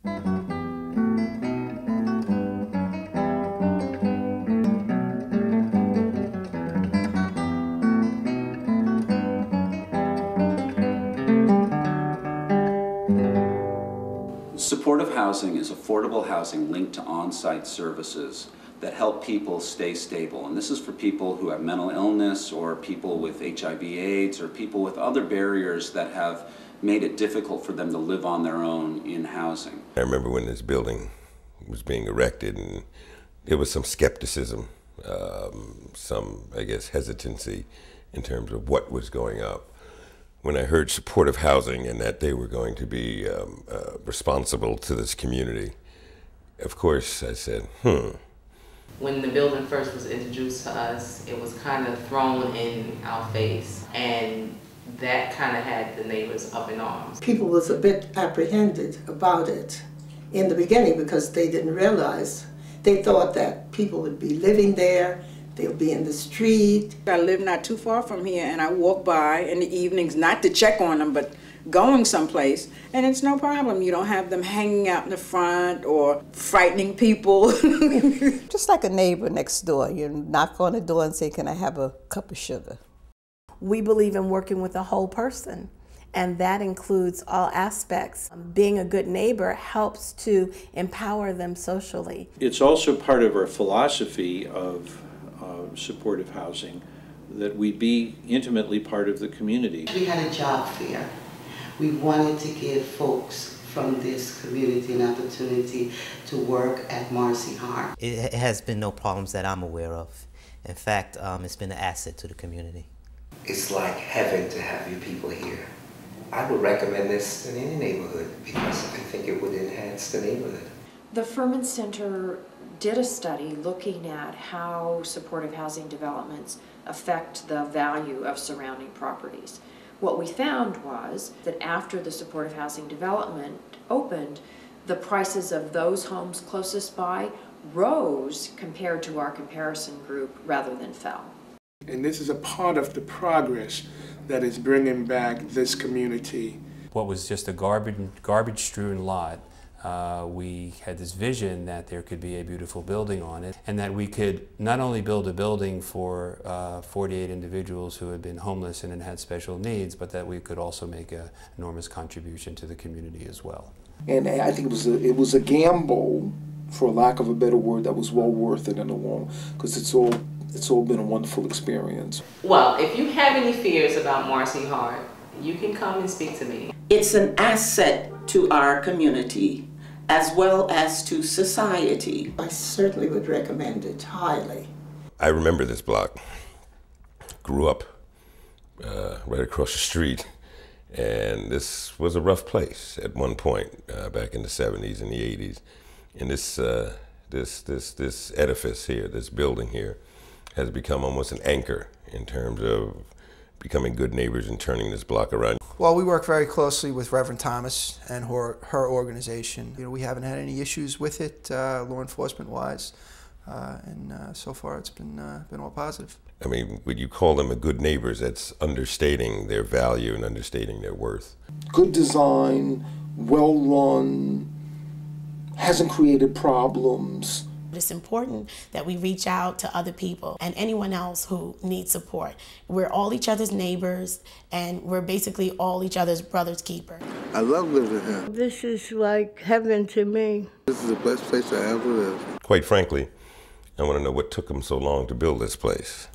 Supportive housing is affordable housing linked to on-site services that help people stay stable. And this is for people who have mental illness or people with HIV/AIDS or people with other barriers that have made it difficult for them to live on their own in housing. I remember when this building was being erected and there was some skepticism, some, I guess, hesitancy in terms of what was going up. When I heard supportive housing and that they were going to be responsible to this community, of course I said, When the building first was introduced to us, it was kind of thrown in our face, and that kind of had the neighbors up in arms. People was a bit apprehended about it in the beginning because they didn't realize. They thought that people would be living there, they'll be in the street. I live not too far from here, and I walk by in the evenings, not to check on them, but going someplace, and it's no problem. You don't have them hanging out in the front or frightening people. Just like a neighbor next door. You knock on the door and say, "Can I have a cup of sugar?" We believe in working with a whole person, and that includes all aspects. Being a good neighbor helps to empower them socially. It's also part of our philosophy of supportive housing that we be intimately part of the community. We had a job fair. We wanted to give folks from this community an opportunity to work at Marcy Hart. It has been no problems that I'm aware of. In fact, it's been an asset to the community. It's like heaven to have you people here. I would recommend this in any neighborhood because I think it would enhance the neighborhood. The Furman Center did a study looking at how supportive housing developments affect the value of surrounding properties. What we found was that after the supportive housing development opened, the prices of those homes closest by rose compared to our comparison group rather than fell. And this is a part of the progress that is bringing back this community. What was just a garbage-strewn lot, we had this vision that there could be a beautiful building on it, and that we could not only build a building for 48 individuals who had been homeless and had special needs, but that we could also make an enormous contribution to the community as well. And I think it was a gamble, for lack of a better word, that was well worth it in the long, because it's all been a wonderful experience. Well, if you have any fears about Marcy Hart, you can come and speak to me. It's an asset to our community as well as to society. I certainly would recommend it highly. I remember this block. Grew up right across the street, and this was a rough place at one point back in the 70s and the 80s. And this edifice here, this building here, has become almost an anchor in terms of becoming good neighbors and turning this block around. Well, we work very closely with Reverend Thomas and her organization. You know, we haven't had any issues with it, law enforcement-wise, and so far it's been all positive. I mean, would you call them a good neighbors? That's understating their value and understating their worth. Good design, well run, hasn't created problems. It's important that we reach out to other people and anyone else who needs support. We're all each other's neighbors, and we're basically all each other's brother's keeper. I love living here. This is like heaven to me. This is the best place I ever lived. Quite frankly, I want to know what took them so long to build this place.